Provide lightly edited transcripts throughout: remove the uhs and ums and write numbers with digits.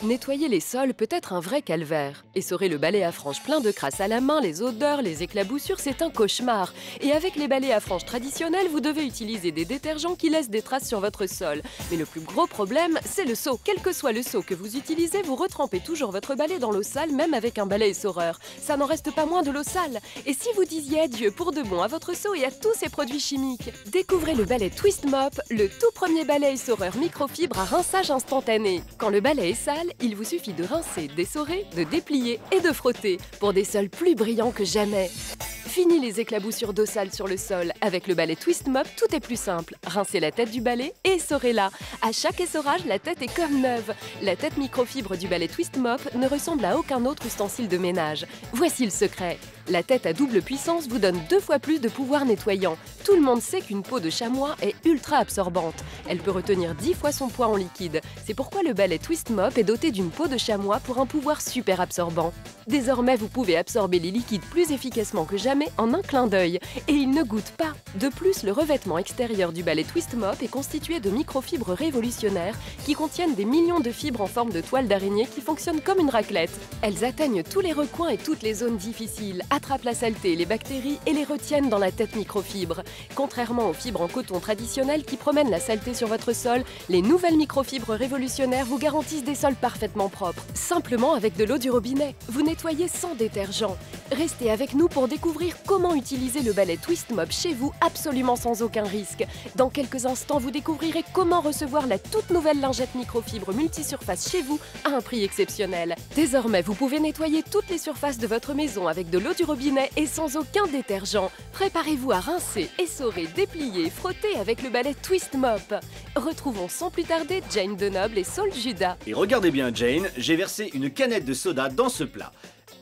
Nettoyer les sols peut être un vrai calvaire. Essorer le balai à franges plein de crasse à la main, les odeurs, les éclaboussures, c'est un cauchemar. Et avec les balais à franges traditionnels, vous devez utiliser des détergents qui laissent des traces sur votre sol. Mais le plus gros problème, c'est le seau. Quel que soit le seau que vous utilisez, vous retrempez toujours votre balai dans l'eau sale, même avec un balai essoreur. Ça n'en reste pas moins de l'eau sale. Et si vous disiez adieu pour de bon à votre seau et à tous ces produits chimiques? Découvrez le balai Twist Mop, le tout premier balai essoreur microfibre à rinçage instantané. Quand le balai est sale, il vous suffit de rincer, d'essorer, de déplier et de frotter pour des sols plus brillants que jamais. Fini les éclaboussures d'eau sale sur le sol. Avec le balai Twist Mop, tout est plus simple. Rincez la tête du balai et essorez-la. À chaque essorage, la tête est comme neuve. La tête microfibre du balai Twist Mop ne ressemble à aucun autre ustensile de ménage. Voici le secret. La tête à double puissance vous donne 2 fois plus de pouvoir nettoyant. Tout le monde sait qu'une peau de chamois est ultra absorbante. Elle peut retenir 10 fois son poids en liquide. C'est pourquoi le balai Twist Mop est doté d'une peau de chamois pour un pouvoir super absorbant. Désormais, vous pouvez absorber les liquides plus efficacement que jamais en un clin d'œil. Et il ne goûte pas. De plus, le revêtement extérieur du balai Twist Mop est constitué de microfibres révolutionnaires qui contiennent des millions de fibres en forme de toile d'araignée qui fonctionnent comme une raclette. Elles atteignent tous les recoins et toutes les zones difficiles, attrapent la saleté et les bactéries et les retiennent dans la tête microfibre. Contrairement aux fibres en coton traditionnelles qui promènent la saleté sur votre sol, les nouvelles microfibres révolutionnaires vous garantissent des sols parfaitement propres. Simplement avec de l'eau du robinet. Vous nettoyez sans détergent. Restez avec nous pour découvrir comment utiliser le balai Twist Mop chez vous absolument sans aucun risque. Dans quelques instants, vous découvrirez comment recevoir la toute nouvelle lingette microfibre multisurface chez vous à un prix exceptionnel. Désormais, vous pouvez nettoyer toutes les surfaces de votre maison avec de l'eau du robinet et sans aucun détergent. Préparez-vous à rincer, essorer, déplier, frotter avec le balai Twist Mop. Retrouvons sans plus tarder Jane Denoble et Saul Judas. Et regardez bien Jane, j'ai versé une canette de soda dans ce plat.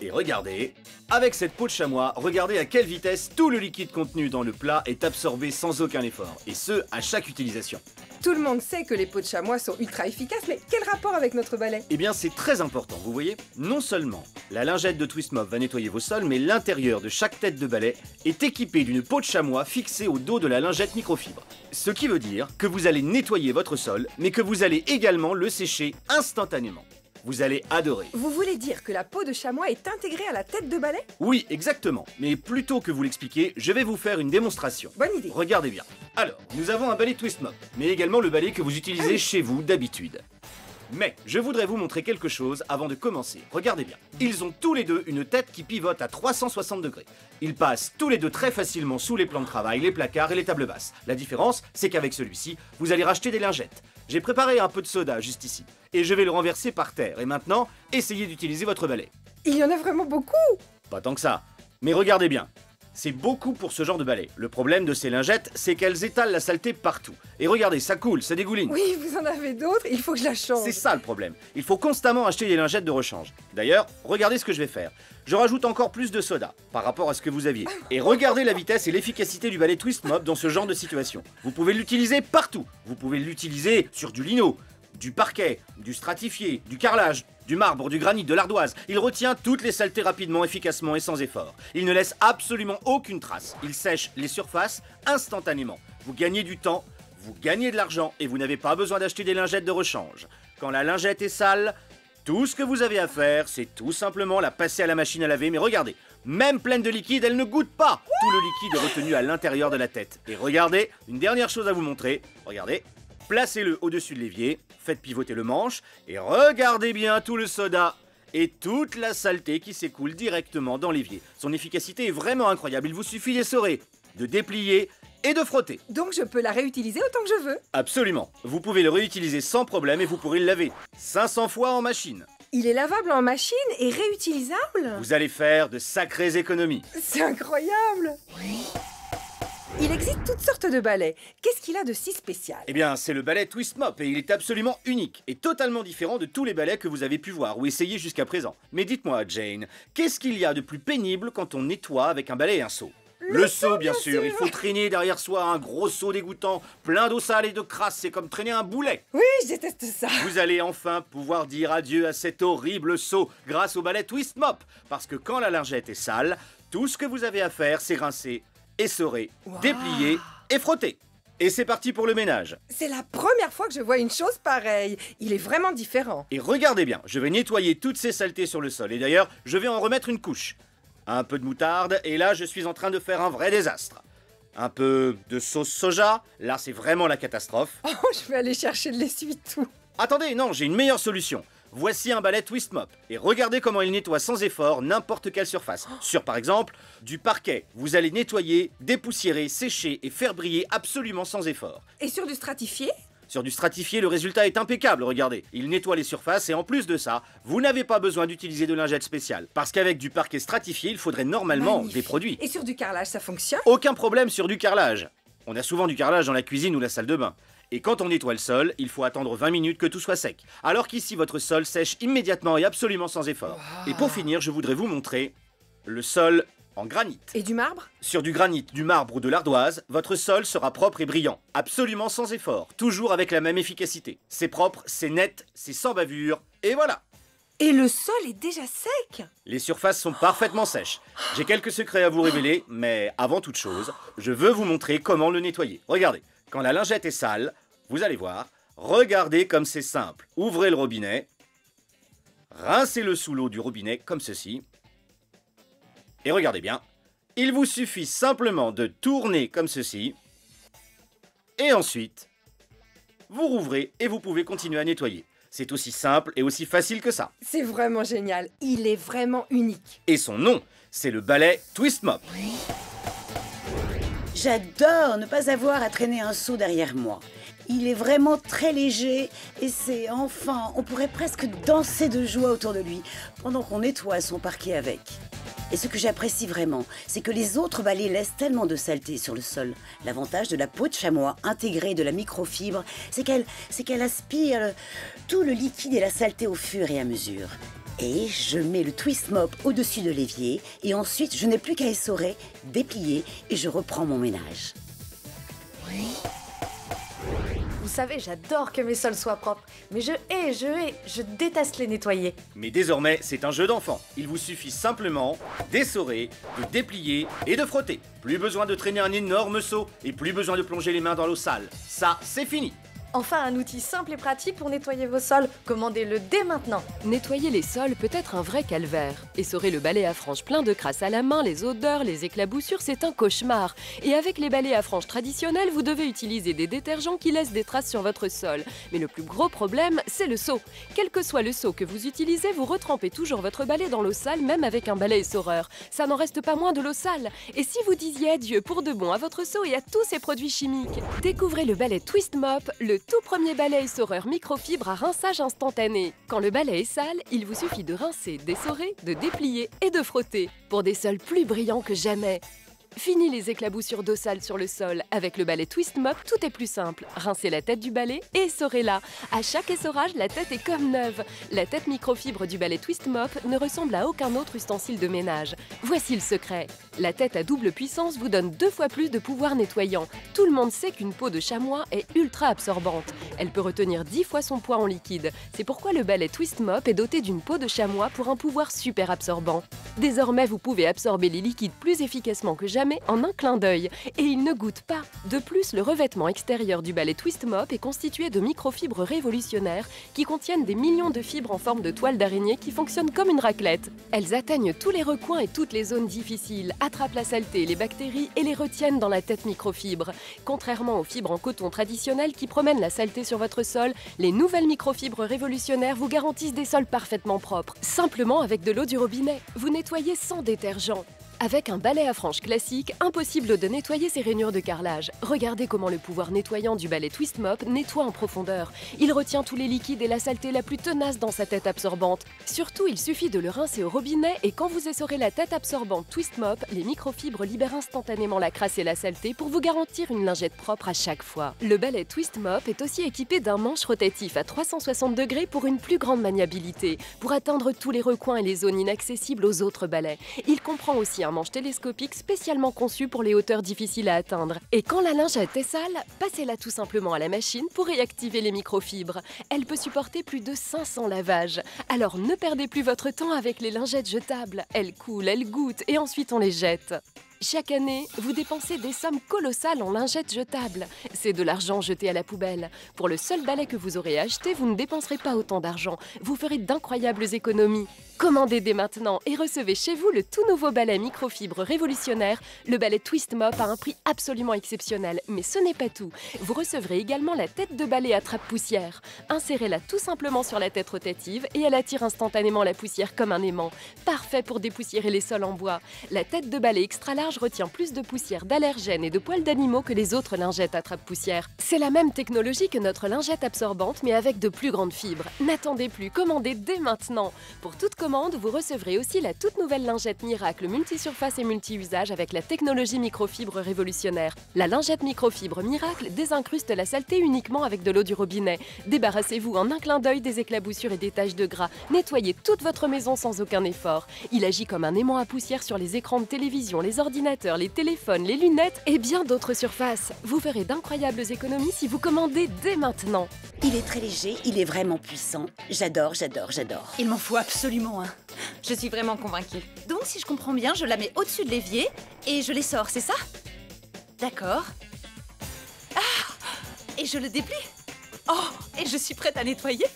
Et regardez, avec cette peau de chamois, regardez à quelle vitesse tout le liquide contenu dans le plat est absorbé sans aucun effort. Et ce, à chaque utilisation. Tout le monde sait que les peaux de chamois sont ultra efficaces, mais quel rapport avec notre balai? Eh bien, c'est très important, vous voyez. Non seulement la lingette de Twist Mop va nettoyer vos sols, mais l'intérieur de chaque tête de balai est équipé d'une peau de chamois fixée au dos de la lingette microfibre. Ce qui veut dire que vous allez nettoyer votre sol, mais que vous allez également le sécher instantanément. Vous allez adorer. Vous voulez dire que la peau de chamois est intégrée à la tête de balai? Oui, exactement. Mais plutôt que vous l'expliquer, je vais vous faire une démonstration. Bonne idée. Regardez bien. Alors, nous avons un balai Twist Mop, mais également le balai que vous utilisez chez vous d'habitude. Mais je voudrais vous montrer quelque chose avant de commencer. Regardez bien. Ils ont tous les deux une tête qui pivote à 360 degrés. Ils passent tous les deux très facilement sous les plans de travail, les placards et les tables basses. La différence, c'est qu'avec celui-ci, vous allez racheter des lingettes. J'ai préparé un peu de soda juste ici. Et je vais le renverser par terre. Et maintenant, essayez d'utiliser votre balai. Il y en a vraiment beaucoup. Pas tant que ça. Mais regardez bien. C'est beaucoup pour ce genre de balai. Le problème de ces lingettes, c'est qu'elles étalent la saleté partout. Et regardez, ça coule, ça dégouline. Oui, vous en avez d'autres, il faut que je la change. C'est ça le problème. Il faut constamment acheter des lingettes de rechange. D'ailleurs, regardez ce que je vais faire. Je rajoute encore plus de soda par rapport à ce que vous aviez. Et regardez la vitesse et l'efficacité du balai Twist Mop dans ce genre de situation. Vous pouvez l'utiliser partout. Vous pouvez l'utiliser sur du lino, du parquet, du stratifié, du carrelage, du marbre, du granit, de l'ardoise. Il retient toutes les saletés rapidement, efficacement et sans effort. Il ne laisse absolument aucune trace. Il sèche les surfaces instantanément. Vous gagnez du temps, vous gagnez de l'argent et vous n'avez pas besoin d'acheter des lingettes de rechange. Quand la lingette est sale, tout ce que vous avez à faire, c'est tout simplement la passer à la machine à laver. Mais regardez, même pleine de liquide, elle ne goûte pas. Tout le liquide est retenu à l'intérieur de la tête. Et regardez, une dernière chose à vous montrer. Regardez. Placez-le au-dessus de l'évier, faites pivoter le manche et regardez bien tout le soda et toute la saleté qui s'écoule directement dans l'évier. Son efficacité est vraiment incroyable, il vous suffit d'essorer, de déplier et de frotter. Donc je peux la réutiliser autant que je veux? Absolument, vous pouvez le réutiliser sans problème et vous pourrez le laver 500 fois en machine. Il est lavable en machine et réutilisable? Vous allez faire de sacrées économies. C'est incroyable! Il existe toutes sortes de balais. Qu'est-ce qu'il a de si spécial? Eh bien, c'est le balai Twist Mop et il est absolument unique et totalement différent de tous les balais que vous avez pu voir ou essayer jusqu'à présent. Mais dites-moi, Jane, qu'est-ce qu'il y a de plus pénible quand on nettoie avec un balai et un seau? Le seau, bien sûr. Il faut traîner derrière soi un gros seau dégoûtant, plein d'eau sale et de crasse. C'est comme traîner un boulet. Oui, je déteste ça. Vous allez enfin pouvoir dire adieu à cet horrible seau grâce au balai Twist Mop. Parce que quand la lingette est sale, tout ce que vous avez à faire, c'est rincer, essorer, déplier et frotter. Et c'est parti pour le ménage. C'est la première fois que je vois une chose pareille. Il est vraiment différent. Et regardez bien, je vais nettoyer toutes ces saletés sur le sol. Et d'ailleurs, je vais en remettre une couche. Un peu de moutarde, et là, je suis en train de faire un vrai désastre. Un peu de sauce soja, là, c'est vraiment la catastrophe. Oh, je vais aller chercher de l'essuie-tout. Attendez, non, j'ai une meilleure solution. Voici un balai Twist Mop. Et regardez comment il nettoie sans effort n'importe quelle surface. Sur, par exemple, du parquet. Vous allez nettoyer, dépoussiérer, sécher et faire briller absolument sans effort. Et sur du stratifié? Sur du stratifié, le résultat est impeccable, regardez. Il nettoie les surfaces et en plus de ça, vous n'avez pas besoin d'utiliser de lingette spéciale. Parce qu'avec du parquet stratifié, il faudrait normalement Magnifique. des produits. Et sur du carrelage, ça fonctionne? Aucun problème sur du carrelage. On a souvent du carrelage dans la cuisine ou la salle de bain. Et quand on nettoie le sol, il faut attendre 20 minutes que tout soit sec. Alors qu'ici, votre sol sèche immédiatement et absolument sans effort. Wow. Et pour finir, je voudrais vous montrer le sol en granit. Et du marbre? Sur du granit, du marbre ou de l'ardoise, votre sol sera propre et brillant. Absolument sans effort. Toujours avec la même efficacité. C'est propre, c'est net, c'est sans bavure. Et voilà! Et le sol est déjà sec? Les surfaces sont parfaitement sèches. J'ai quelques secrets à vous révéler, mais avant toute chose, je veux vous montrer comment le nettoyer. Regardez, quand la lingette est sale, vous allez voir, regardez comme c'est simple. Ouvrez le robinet, rincez-le sous l'eau du robinet comme ceci. Et regardez bien, il vous suffit simplement de tourner comme ceci. Et ensuite, vous rouvrez et vous pouvez continuer à nettoyer. C'est aussi simple et aussi facile que ça. C'est vraiment génial. Il est vraiment unique. Et son nom, c'est le balai Twist Mop. J'adore ne pas avoir à traîner un seau derrière moi. Il est vraiment très léger et c'est enfin, on pourrait presque danser de joie autour de lui pendant qu'on nettoie son parquet avec. Et ce que j'apprécie vraiment, c'est que les autres balais laissent tellement de saleté sur le sol. L'avantage de la peau de chamois intégrée de la microfibre, c'est qu'elle aspire tout le liquide et la saleté au fur et à mesure. Et je mets le Twist Mop au-dessus de l'évier et ensuite je n'ai plus qu'à essorer, déplier et je reprends mon ménage. Vous savez, j'adore que mes sols soient propres, mais je déteste les nettoyer. Mais désormais, c'est un jeu d'enfant. Il vous suffit simplement d'essorer, de déplier et de frotter. Plus besoin de traîner un énorme seau et plus besoin de plonger les mains dans l'eau sale. Ça, c'est fini. Enfin, un outil simple et pratique pour nettoyer vos sols. Commandez-le dès maintenant. Nettoyer les sols peut être un vrai calvaire. Essorer le balai à franges plein de crasse à la main, les odeurs, les éclaboussures, c'est un cauchemar. Et avec les balais à franges traditionnels, vous devez utiliser des détergents qui laissent des traces sur votre sol. Mais le plus gros problème, c'est le seau. Quel que soit le seau que vous utilisez, vous retrempez toujours votre balai dans l'eau sale, même avec un balai essoreur. Ça n'en reste pas moins de l'eau sale. Et si vous disiez adieu pour de bon à votre seau et à tous ces produits chimiques? Découvrez le balai Twist Mop, le tout premier balai essoreur microfibre à rinçage instantané. Quand le balai est sale, il vous suffit de rincer, d'essorer, de déplier et de frotter pour des sols plus brillants que jamais. Fini les éclaboussures d'eau sale sur le sol. Avec le balai Twist Mop, tout est plus simple. Rincez la tête du balai et essorez-la. À chaque essorage, la tête est comme neuve. La tête microfibre du balai Twist Mop ne ressemble à aucun autre ustensile de ménage. Voici le secret. La tête à double puissance vous donne 2 fois plus de pouvoir nettoyant. Tout le monde sait qu'une peau de chamois est ultra absorbante. Elle peut retenir 10 fois son poids en liquide. C'est pourquoi le balai Twist Mop est doté d'une peau de chamois pour un pouvoir super absorbant. Désormais, vous pouvez absorber les liquides plus efficacement que jamais en un clin d'œil. Et il ne goûte pas. De plus, le revêtement extérieur du balai Twist Mop est constitué de microfibres révolutionnaires qui contiennent des millions de fibres en forme de toile d'araignée qui fonctionnent comme une raclette. Elles atteignent tous les recoins et toutes les zones difficiles, attrapent la saleté et les bactéries et les retiennent dans la tête microfibre. Contrairement aux fibres en coton traditionnelles qui promènent la saleté sur votre sol, les nouvelles microfibres révolutionnaires vous garantissent des sols parfaitement propres, simplement avec de l'eau du robinet. Vous nettoyez sans détergent. Avec un balai à franges classique, impossible de nettoyer ces rainures de carrelage. Regardez comment le pouvoir nettoyant du balai Twist Mop nettoie en profondeur. Il retient tous les liquides et la saleté la plus tenace dans sa tête absorbante. Surtout, il suffit de le rincer au robinet et quand vous essorez la tête absorbante Twist Mop, les microfibres libèrent instantanément la crasse et la saleté pour vous garantir une lingette propre à chaque fois. Le balai Twist Mop est aussi équipé d'un manche rotatif à 360 degrés pour une plus grande maniabilité, pour atteindre tous les recoins et les zones inaccessibles aux autres balais. Il comprend aussi un manche télescopique spécialement conçu pour les hauteurs difficiles à atteindre. Et quand la lingette est sale, passez-la tout simplement à la machine pour réactiver les microfibres. Elle peut supporter plus de 500 lavages. Alors ne perdez plus votre temps avec les lingettes jetables. Elles coulent, elles goûtent et ensuite on les jette. Chaque année, vous dépensez des sommes colossales en lingettes jetables. C'est de l'argent jeté à la poubelle. Pour le seul balai que vous aurez acheté, vous ne dépenserez pas autant d'argent. Vous ferez d'incroyables économies. Commandez dès maintenant et recevez chez vous le tout nouveau balai microfibre révolutionnaire, le balai Twist Mop à un prix absolument exceptionnel. Mais ce n'est pas tout. Vous recevrez également la tête de balai attrape-poussière. Insérez-la tout simplement sur la tête rotative et elle attire instantanément la poussière comme un aimant. Parfait pour dépoussiérer les sols en bois. La tête de balai extra large retient plus de poussière, d'allergènes et de poils d'animaux que les autres lingettes attrape-poussière. C'est la même technologie que notre lingette absorbante mais avec de plus grandes fibres. N'attendez plus, commandez dès maintenant. Pour toute commande, vous recevrez aussi la toute nouvelle lingette Miracle multisurface et multi-usage avec la technologie microfibre révolutionnaire. La lingette microfibre Miracle désincruste la saleté uniquement avec de l'eau du robinet. Débarrassez-vous en un clin d'œil des éclaboussures et des taches de gras. Nettoyez toute votre maison sans aucun effort. Il agit comme un aimant à poussière sur les écrans de télévision, les ordinateurs, les téléphones, les lunettes et bien d'autres surfaces. Vous ferez d'incroyables économies si vous commandez dès maintenant. Il est très léger, il est vraiment puissant. J'adore, j'adore, j'adore. Il m'en faut absolument un. Je suis vraiment convaincue. Donc, si je comprends bien, je la mets au-dessus de l'évier et je les sors, c'est ça? D'accord. Ah! Et je le déplie. Oh! Et je suis prête à nettoyer.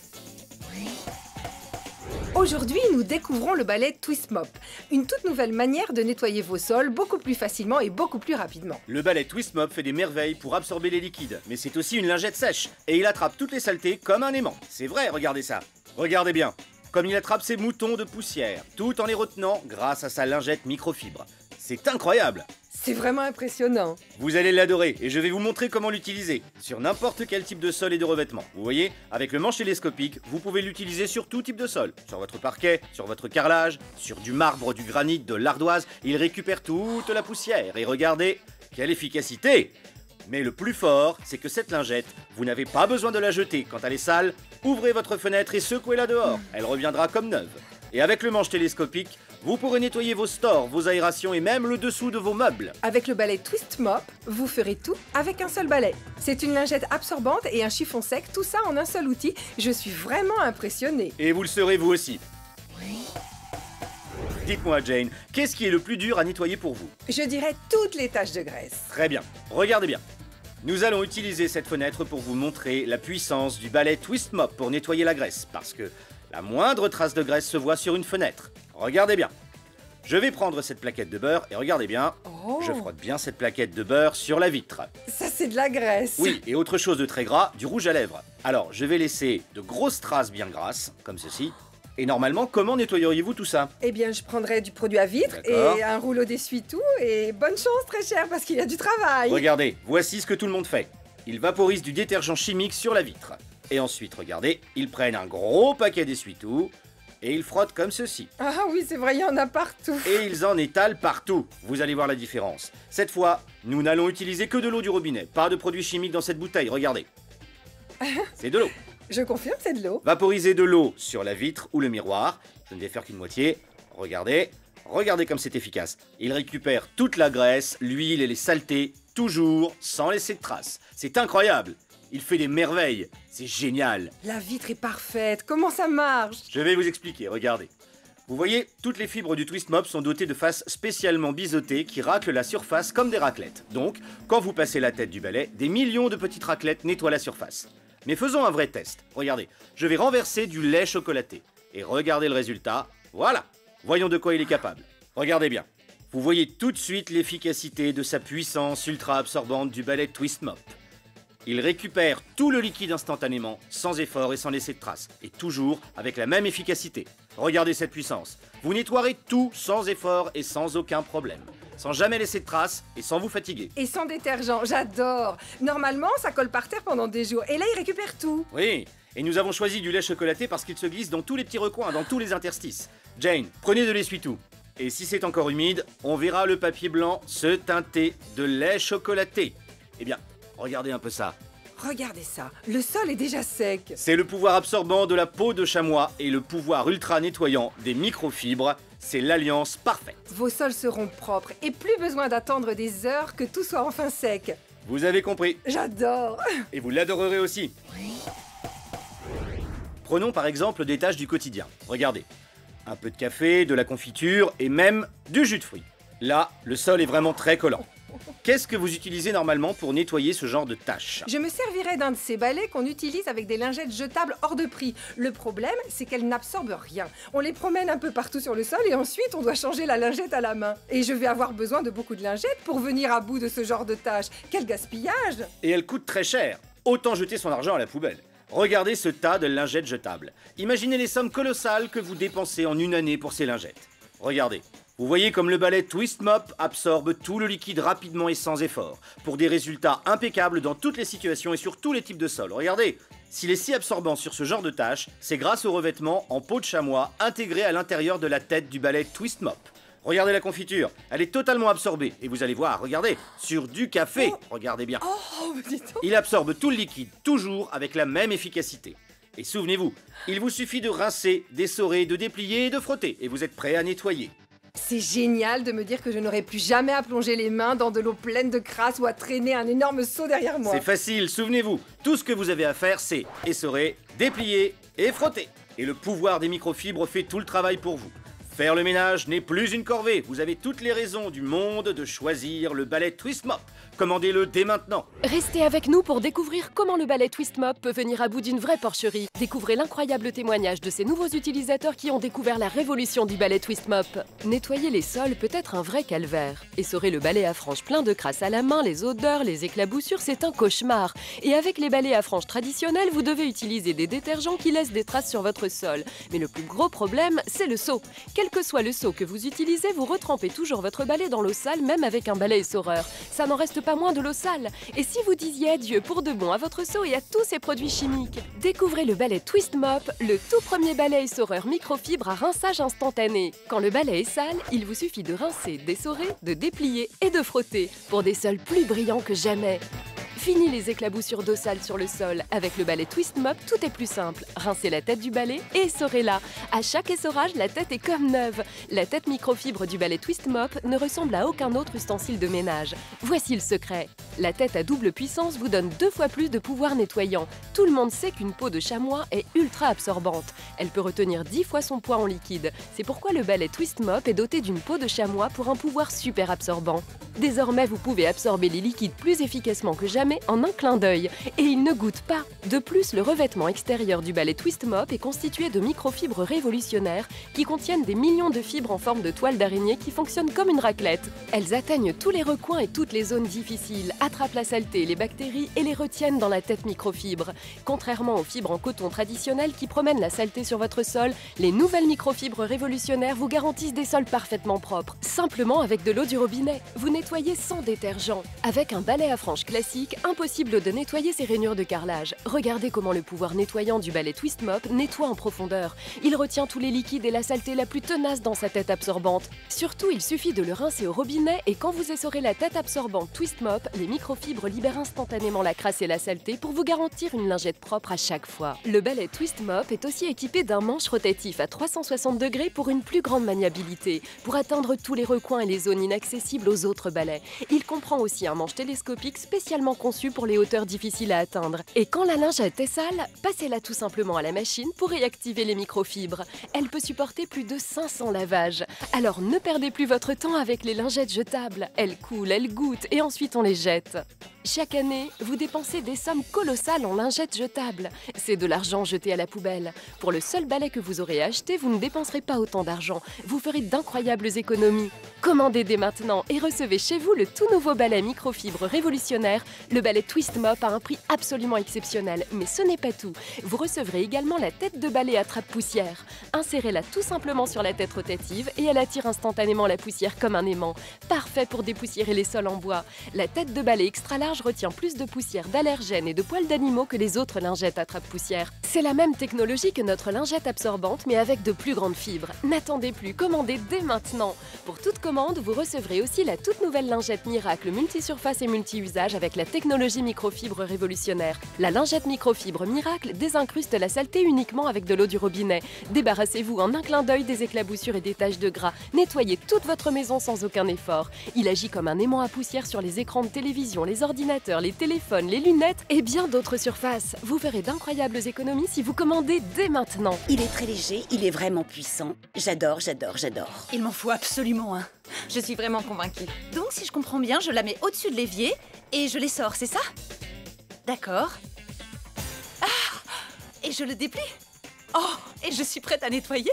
Aujourd'hui, nous découvrons le balai Twist Mop, une toute nouvelle manière de nettoyer vos sols beaucoup plus facilement et beaucoup plus rapidement. Le balai Twist Mop fait des merveilles pour absorber les liquides, mais c'est aussi une lingette sèche, et il attrape toutes les saletés comme un aimant. C'est vrai, regardez ça. Regardez bien, comme il attrape ces moutons de poussière, tout en les retenant grâce à sa lingette microfibre. C'est incroyable! C'est vraiment impressionnant. Vous allez l'adorer, et je vais vous montrer comment l'utiliser, sur n'importe quel type de sol et de revêtement. Vous voyez, avec le manche télescopique, vous pouvez l'utiliser sur tout type de sol. Sur votre parquet, sur votre carrelage, sur du marbre, du granit, de l'ardoise, il récupère toute la poussière. Et regardez, quelle efficacité! Mais le plus fort, c'est que cette lingette, vous n'avez pas besoin de la jeter. Quand elle est sale, ouvrez votre fenêtre et secouez-la dehors. Elle reviendra comme neuve. Et avec le manche télescopique, vous pourrez nettoyer vos stores, vos aérations et même le dessous de vos meubles. Avec le balai Twist Mop, vous ferez tout avec un seul balai. C'est une lingette absorbante et un chiffon sec, tout ça en un seul outil. Je suis vraiment impressionnée. Et vous le serez vous aussi. Dites-moi Jane, qu'est-ce qui est le plus dur à nettoyer pour vous? Je dirais toutes les taches de graisse. Très bien, regardez bien. Nous allons utiliser cette fenêtre pour vous montrer la puissance du balai Twist Mop pour nettoyer la graisse, parce que la moindre trace de graisse se voit sur une fenêtre. Regardez bien. Je vais prendre cette plaquette de beurre et regardez bien, je frotte bien cette plaquette de beurre sur la vitre. Ça, c'est de la graisse. Oui, et autre chose de très gras, du rouge à lèvres. Alors, je vais laisser de grosses traces bien grasses, comme ceci. Et normalement, comment nettoyeriez-vous tout ça? Eh bien, je prendrais du produit à vitre et un rouleau d'essuie-tout. Et bonne chance, très cher, parce qu'il y a du travail. Regardez, voici ce que tout le monde fait. Ils vaporisent du détergent chimique sur la vitre. Et ensuite, regardez, ils prennent un gros paquet d'essuie-tout et ils frottent comme ceci. Ah oui, c'est vrai, il y en a partout. Et ils en étalent partout. Vous allez voir la différence. Cette fois, nous n'allons utiliser que de l'eau du robinet. Pas de produits chimiques dans cette bouteille, regardez. C'est de l'eau. Je confirme, c'est de l'eau. Vaporisez de l'eau sur la vitre ou le miroir. Je ne vais faire qu'une moitié. Regardez. Regardez comme c'est efficace. Il récupère toute la graisse, l'huile et les saletés, toujours sans laisser de traces. C'est incroyable. Il fait des merveilles. C'est génial. La vitre est parfaite. Comment ça marche? Je vais vous expliquer, regardez. Vous voyez, toutes les fibres du Twist Mop sont dotées de faces spécialement biseautées qui raclent la surface comme des raclettes. Donc, quand vous passez la tête du balai, des millions de petites raclettes nettoient la surface. Mais faisons un vrai test. Regardez, je vais renverser du lait chocolaté. Et regardez le résultat. Voilà. Voyons de quoi il est capable. Regardez bien. Vous voyez tout de suite l'efficacité de sa puissance ultra absorbante du balai Twist Mop. Il récupère tout le liquide instantanément, sans effort et sans laisser de traces. Et toujours avec la même efficacité. Regardez cette puissance. Vous nettoierez tout sans effort et sans aucun problème. Sans jamais laisser de traces et sans vous fatiguer. Et sans détergent, j'adore. Normalement, ça colle par terre pendant des jours. Et là, il récupère tout. Oui, et nous avons choisi du lait chocolaté parce qu'il se glisse dans tous les petits recoins, dans tous les interstices. Jane, prenez de l'essuie-tout. Et si c'est encore humide, on verra le papier blanc se teinter de lait chocolaté. Eh bien, regardez un peu ça. Regardez ça, le sol est déjà sec. C'est le pouvoir absorbant de la peau de chamois et le pouvoir ultra nettoyant des microfibres. C'est l'alliance parfaite. Vos sols seront propres et plus besoin d'attendre des heures que tout soit enfin sec. Vous avez compris. J'adore. Et vous l'adorerez aussi. Prenons par exemple des tâches du quotidien. Regardez. Un peu de café, de la confiture et même du jus de fruits. Là, le sol est vraiment très collant. Qu'est-ce que vous utilisez normalement pour nettoyer ce genre de tâches? Je me servirais d'un de ces balais qu'on utilise avec des lingettes jetables hors de prix. Le problème, c'est qu'elles n'absorbent rien. On les promène un peu partout sur le sol et ensuite on doit changer la lingette à la main. Et je vais avoir besoin de beaucoup de lingettes pour venir à bout de ce genre de tâches. Quel gaspillage! Et elles coûtent très cher. Autant jeter son argent à la poubelle. Regardez ce tas de lingettes jetables. Imaginez les sommes colossales que vous dépensez en une année pour ces lingettes. Regardez. Vous voyez comme le balai Twist Mop absorbe tout le liquide rapidement et sans effort, pour des résultats impeccables dans toutes les situations et sur tous les types de sols. Regardez, s'il est si absorbant sur ce genre de tâches, c'est grâce au revêtement en peau de chamois intégré à l'intérieur de la tête du balai Twist Mop. Regardez la confiture, elle est totalement absorbée. Et vous allez voir, regardez, sur du café, regardez bien. Il absorbe tout le liquide, toujours avec la même efficacité. Et souvenez-vous, il vous suffit de rincer, d'essorer, de déplier et de frotter, et vous êtes prêt à nettoyer. C'est génial de me dire que je n'aurai plus jamais à plonger les mains dans de l'eau pleine de crasse ou à traîner un énorme seau derrière moi. C'est facile, souvenez-vous. Tout ce que vous avez à faire, c'est essorer, déplier et frotter. Et le pouvoir des microfibres fait tout le travail pour vous. Faire le ménage n'est plus une corvée. Vous avez toutes les raisons du monde de choisir le balai Twist Mop. Commandez-le dès maintenant. Restez avec nous pour découvrir comment le balai Twist Mop peut venir à bout d'une vraie porcherie. Découvrez l'incroyable témoignage de ces nouveaux utilisateurs qui ont découvert la révolution du balai Twist Mop. Nettoyer les sols peut être un vrai calvaire. Essorer le balai à franges plein de crasse à la main, les odeurs, les éclaboussures, c'est un cauchemar. Et avec les balais à franges traditionnels, vous devez utiliser des détergents qui laissent des traces sur votre sol. Mais le plus gros problème, c'est le seau. Quel que soit le seau que vous utilisez, vous retrempez toujours votre balai dans l'eau sale, même avec un balai essoreur. Ça n'en reste pas moins de l'eau sale. Et si vous disiez adieu pour de bon à votre seau et à tous ces produits chimiques? Découvrez le balai Twist Mop, le tout premier balai essoreur microfibre à rinçage instantané. Quand le balai est sale, il vous suffit de rincer, d'essorer, de déplier et de frotter pour des sols plus brillants que jamais. Fini les éclaboussures d'eau sale sur le sol. Avec le balai Twist Mop, tout est plus simple. Rincez la tête du balai et essorez-la. À chaque essorage, la tête est comme neuve. La tête microfibre du balai Twist Mop ne ressemble à aucun autre ustensile de ménage. Voici le secret. La tête à double puissance vous donne 2 fois plus de pouvoir nettoyant. Tout le monde sait qu'une peau de chamois est ultra absorbante. Elle peut retenir 10 fois son poids en liquide. C'est pourquoi le balai Twist Mop est doté d'une peau de chamois pour un pouvoir super absorbant. Désormais, vous pouvez absorber les liquides plus efficacement que jamais en un clin d'œil. Et il ne goûte pas. De plus, le revêtement extérieur du balai Twist Mop est constitué de microfibres révolutionnaires qui contiennent des millions de fibres en forme de toile d'araignée qui fonctionnent comme une raclette. Elles atteignent tous les recoins et toutes les zones difficiles, attrapent la saleté et les bactéries et les retiennent dans la tête microfibre. Contrairement aux fibres en coton traditionnelles qui promènent la saleté sur votre sol, les nouvelles microfibres révolutionnaires vous garantissent des sols parfaitement propres. Simplement avec de l'eau du robinet. Vous nettoyez sans détergent. Avec un balai à franges classique, impossible de nettoyer ces rainures de carrelage. Regardez comment le pouvoir nettoyant du balai Twist Mop nettoie en profondeur. Il retient tous les liquides et la saleté la plus tenace dans sa tête absorbante. Surtout, il suffit de le rincer au robinet et quand vous essorez la tête absorbante Twist Mop, les microfibres libèrent instantanément la crasse et la saleté pour vous garantir une lingette propre à chaque fois. Le balai Twist Mop est aussi équipé d'un manche rotatif à 360 degrés pour une plus grande maniabilité, pour atteindre tous les recoins et les zones inaccessibles aux autres balais. Il comprend aussi un manche télescopique spécialement conçu pour les hauteurs difficiles à atteindre. Et quand la lingette est sale, passez-la tout simplement à la machine pour réactiver les microfibres. Elle peut supporter plus de 500 lavages. Alors ne perdez plus votre temps avec les lingettes jetables. Elles coulent, elles goûtent et ensuite on les jette. Chaque année, vous dépensez des sommes colossales en lingettes jetables. C'est de l'argent jeté à la poubelle. Pour le seul balai que vous aurez acheté, vous ne dépenserez pas autant d'argent. Vous ferez d'incroyables économies. Commandez dès maintenant et recevez chez vous le tout nouveau balai microfibre révolutionnaire, le balai Twist Mop à un prix absolument exceptionnel. Mais ce n'est pas tout. Vous recevrez également la tête de balai attrape-poussière. Insérez-la tout simplement sur la tête rotative et elle attire instantanément la poussière comme un aimant. Parfait pour dépoussiérer les sols en bois. La tête de balai extra large retient plus de poussière, d'allergènes et de poils d'animaux que les autres lingettes attrape-poussière. C'est la même technologie que notre lingette absorbante mais avec de plus grandes fibres. N'attendez plus, commandez dès maintenant. Pour toute commande, vous recevrez aussi la toute nouvelle lingette Miracle multisurface et multi-usage avec la technologie microfibre révolutionnaire. La lingette microfibre Miracle désincruste la saleté uniquement avec de l'eau du robinet. Débarrassez-vous en un clin d'œil des éclaboussures et des taches de gras. Nettoyez toute votre maison sans aucun effort. Il agit comme un aimant à poussière sur les écrans de télévision, les ordinateurs ordinateurs, les téléphones, les lunettes et bien d'autres surfaces. Vous verrez d'incroyables économies si vous commandez dès maintenant. Il est très léger, il est vraiment puissant. J'adore, j'adore, j'adore. Il m'en faut absolument un. Je suis vraiment convaincue. Donc, si je comprends bien, je la mets au-dessus de l'évier et je les sors, c'est ça? D'accord. Ah! Et je le déplie. Oh! Et je suis prête à nettoyer.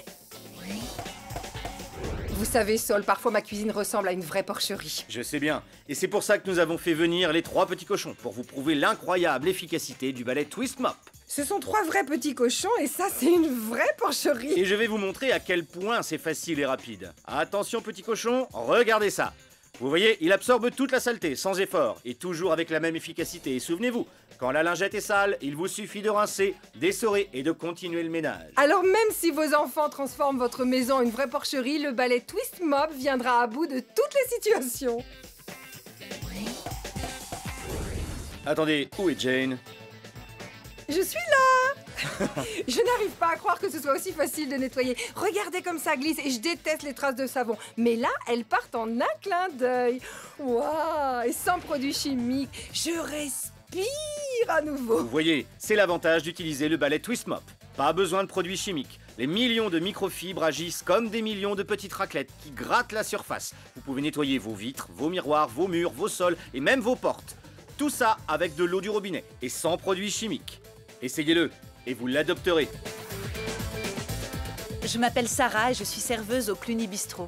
Vous savez, Sol, parfois ma cuisine ressemble à une vraie porcherie. Je sais bien. Et c'est pour ça que nous avons fait venir les 3 petits cochons, pour vous prouver l'incroyable efficacité du balai Twist Mop. Ce sont 3 vrais petits cochons et ça, c'est une vraie porcherie. Et je vais vous montrer à quel point c'est facile et rapide. Attention petits cochons, regardez ça. Vous voyez, il absorbe toute la saleté, sans effort, et toujours avec la même efficacité. Et souvenez-vous, quand la lingette est sale, il vous suffit de rincer, d'essorer et de continuer le ménage. Alors même si vos enfants transforment votre maison en une vraie porcherie, le balai Twist Mop viendra à bout de toutes les situations. Attendez, où est Jane? Je suis là. Je n'arrive pas à croire que ce soit aussi facile de nettoyer. Regardez comme ça glisse et je déteste les traces de savon. Mais là, elles partent en un clin d'œil. Waouh! Et sans produits chimiques, je respire à nouveau. Vous voyez, c'est l'avantage d'utiliser le balai Twist Mop. Pas besoin de produits chimiques. Les millions de microfibres agissent comme des millions de petites raclettes qui grattent la surface. Vous pouvez nettoyer vos vitres, vos miroirs, vos murs, vos sols et même vos portes. Tout ça avec de l'eau du robinet et sans produits chimiques. Essayez-le et vous l'adopterez. Je m'appelle Sarah et je suis serveuse au Cluny Bistro.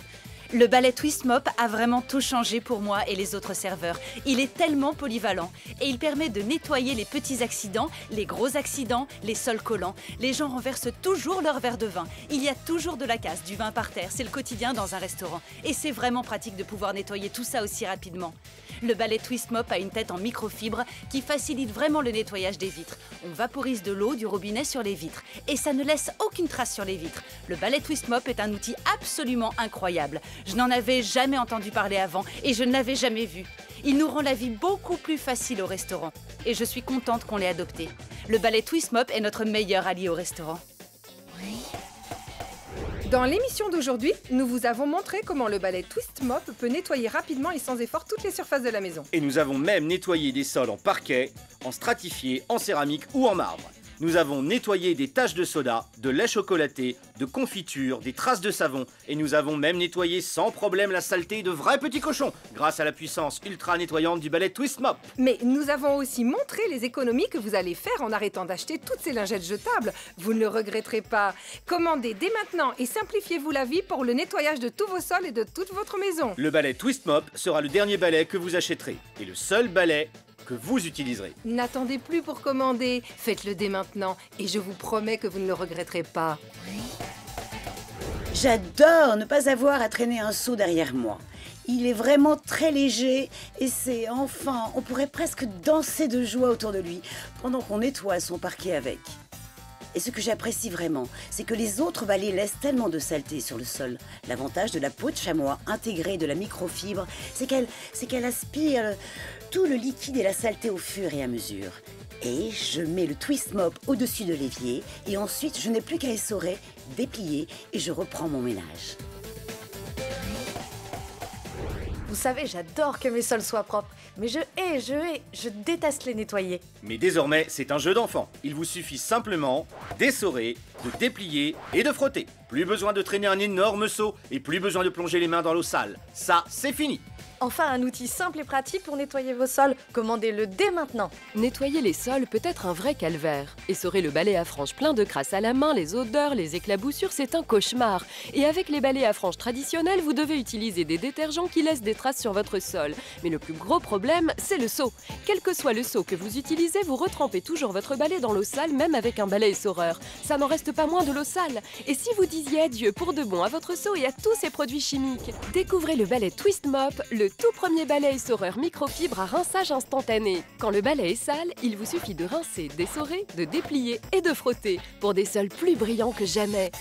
Le balai Twist Mop a vraiment tout changé pour moi et les autres serveurs. Il est tellement polyvalent et il permet de nettoyer les petits accidents, les gros accidents, les sols collants. Les gens renversent toujours leur verre de vin. Il y a toujours de la casse, du vin par terre. C'est le quotidien dans un restaurant. Et c'est vraiment pratique de pouvoir nettoyer tout ça aussi rapidement. Le balai Twist Mop a une tête en microfibre qui facilite vraiment le nettoyage des vitres. On vaporise de l'eau du robinet sur les vitres et ça ne laisse aucune trace sur les vitres. Le balai Twist Mop est un outil absolument incroyable. Je n'en avais jamais entendu parler avant et je ne l'avais jamais vu. Il nous rend la vie beaucoup plus facile au restaurant et je suis contente qu'on l'ait adopté. Le balai Twist Mop est notre meilleur allié au restaurant. Dans l'émission d'aujourd'hui, nous vous avons montré comment le balai Twist Mop peut nettoyer rapidement et sans effort toutes les surfaces de la maison. Et nous avons même nettoyé des sols en parquet, en stratifié, en céramique ou en marbre. Nous avons nettoyé des taches de soda, de lait chocolaté, de confiture, des traces de savon. Et nous avons même nettoyé sans problème la saleté de vrais petits cochons grâce à la puissance ultra nettoyante du balai Twist Mop. Mais nous avons aussi montré les économies que vous allez faire en arrêtant d'acheter toutes ces lingettes jetables. Vous ne le regretterez pas. Commandez dès maintenant et simplifiez-vous la vie pour le nettoyage de tous vos sols et de toute votre maison. Le balai Twist Mop sera le dernier balai que vous achèterez. Et le seul balai que vous utiliserez. N'attendez plus pour commander, faites-le dès maintenant et je vous promets que vous ne le regretterez pas. J'adore ne pas avoir à traîner un seau derrière moi. Il est vraiment très léger et c'est enfin, on pourrait presque danser de joie autour de lui pendant qu'on nettoie son parquet avec. Et ce que j'apprécie vraiment, c'est que les autres balais laissent tellement de saleté sur le sol. L'avantage de la peau de chamois intégrée de la microfibre, c'est qu'elle aspire tout le liquide et la saleté au fur et à mesure. Et je mets le Twist Mop au-dessus de l'évier et ensuite je n'ai plus qu'à essorer, déplier et je reprends mon ménage. Vous savez, j'adore que mes sols soient propres, mais je déteste les nettoyer. Mais désormais, c'est un jeu d'enfant. Il vous suffit simplement d'essorer, de déplier et de frotter. Plus besoin de traîner un énorme seau et plus besoin de plonger les mains dans l'eau sale. Ça, c'est fini. Enfin, un outil simple et pratique pour nettoyer vos sols. Commandez-le dès maintenant. Nettoyer les sols peut être un vrai calvaire. Essorer le balai à franges plein de crasse à la main, les odeurs, les éclaboussures, c'est un cauchemar. Et avec les balais à franges traditionnels, vous devez utiliser des détergents qui laissent des traces sur votre sol. Mais le plus gros problème, c'est le seau. Quel que soit le seau que vous utilisez, vous retrempez toujours votre balai dans l'eau sale, même avec un balai essoreur. Ça n'en reste pas moins de l'eau sale. Et si vous disiez adieu pour de bon à votre seau et à tous ces produits chimiques, découvrez le balai Twist Mop, le tout premier balai essoreur microfibre à rinçage instantané. Quand le balai est sale, il vous suffit de rincer, d'essorer, de déplier et de frotter pour des sols plus brillants que jamais.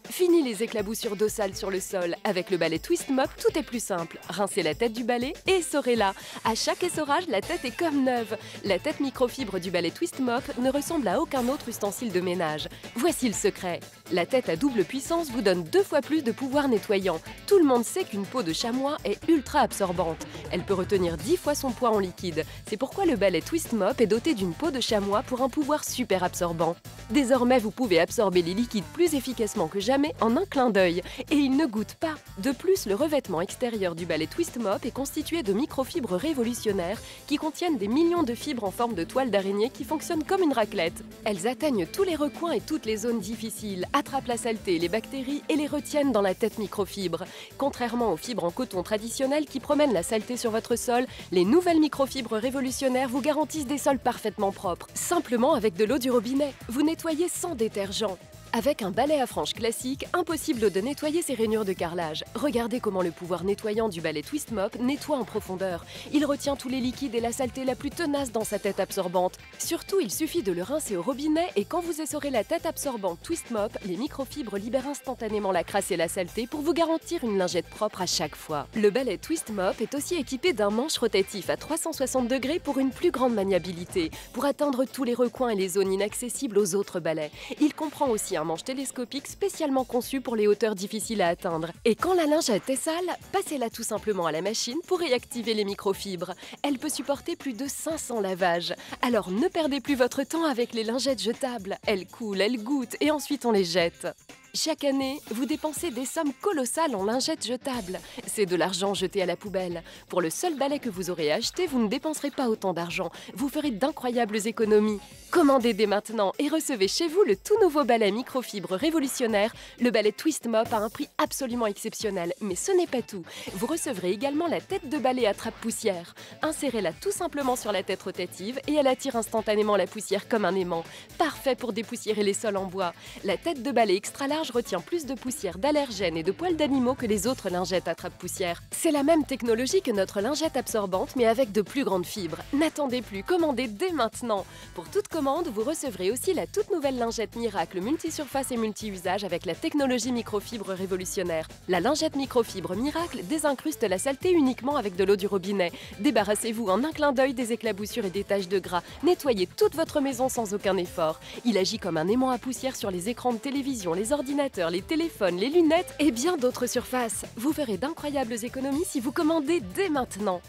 Fini les éclaboussures d'eau sale sur le sol. Avec le balai Twist Mop, tout est plus simple. Rincez la tête du balai et essorez-la. À chaque essorage, la tête est comme neuve. La tête microfibre du balai Twist Mop ne ressemble à aucun autre ustensile de ménage. Voici le secret. La tête à double puissance vous donne 2 fois plus de pouvoir nettoyant. Tout le monde sait qu'une peau de chamois est ultra absorbante. Elle peut retenir 10 fois son poids en liquide. C'est pourquoi le balai Twist Mop est doté d'une peau de chamois pour un pouvoir super absorbant. Désormais, vous pouvez absorber les liquides plus efficacement que jamais en un clin d'œil. Et il ne goûte pas. De plus, le revêtement extérieur du balai Twist Mop est constitué de microfibres révolutionnaires qui contiennent des millions de fibres en forme de toile d'araignée qui fonctionnent comme une raclette. Elles atteignent tous les recoins et toutes les zones difficiles, attrapent la saleté et les bactéries et les retiennent dans la tête microfibre. Contrairement aux fibres en coton traditionnelles qui promènent la saleté sur votre sol, les nouvelles microfibres révolutionnaires vous garantissent des sols parfaitement propres, simplement avec de l'eau du robinet. Vous nettoyez sans détergent. Avec un balai à franges classique, impossible de nettoyer ces rainures de carrelage. Regardez comment le pouvoir nettoyant du balai Twist Mop nettoie en profondeur. Il retient tous les liquides et la saleté la plus tenace dans sa tête absorbante. Surtout, il suffit de le rincer au robinet et quand vous essorez la tête absorbante Twist Mop, les microfibres libèrent instantanément la crasse et la saleté pour vous garantir une lingette propre à chaque fois. Le balai Twist Mop est aussi équipé d'un manche rotatif à 360 degrés pour une plus grande maniabilité, pour atteindre tous les recoins et les zones inaccessibles aux autres balais. Il comprend aussi un manche télescopique spécialement conçu pour les hauteurs difficiles à atteindre. Et quand la lingette est sale, passez-la tout simplement à la machine pour réactiver les microfibres. Elle peut supporter plus de 500 lavages. Alors ne perdez plus votre temps avec les lingettes jetables. Elles coulent, elles goûtent et ensuite on les jette. Chaque année, vous dépensez des sommes colossales en lingettes jetables. C'est de l'argent jeté à la poubelle. Pour le seul balai que vous aurez acheté, vous ne dépenserez pas autant d'argent. Vous ferez d'incroyables économies. Commandez dès maintenant et recevez chez vous le tout nouveau balai microfibre révolutionnaire, le balai Twist Mop à un prix absolument exceptionnel. Mais ce n'est pas tout. Vous recevrez également la tête de balai à trappe poussière. Insérez-la tout simplement sur la tête rotative et elle attire instantanément la poussière comme un aimant. Parfait pour dépoussiérer les sols en bois. La tête de balai extra large retient plus de poussière, d'allergènes et de poils d'animaux que les autres lingettes à trappe-poussière. C'est la même technologie que notre lingette absorbante, mais avec de plus grandes fibres. N'attendez plus, commandez dès maintenant. Pour toute commande, vous recevrez aussi la toute nouvelle lingette Miracle multisurface et multi-usage avec la technologie microfibre révolutionnaire. La lingette microfibre Miracle désincruste la saleté uniquement avec de l'eau du robinet. Débarrassez-vous en un clin d'œil des éclaboussures et des taches de gras. Nettoyez toute votre maison sans aucun effort. Il agit comme un aimant à poussière sur les écrans de télévision, les ordinateurs, les téléphones, les lunettes et bien d'autres surfaces. Vous ferez d'incroyables économies si vous commandez dès maintenant.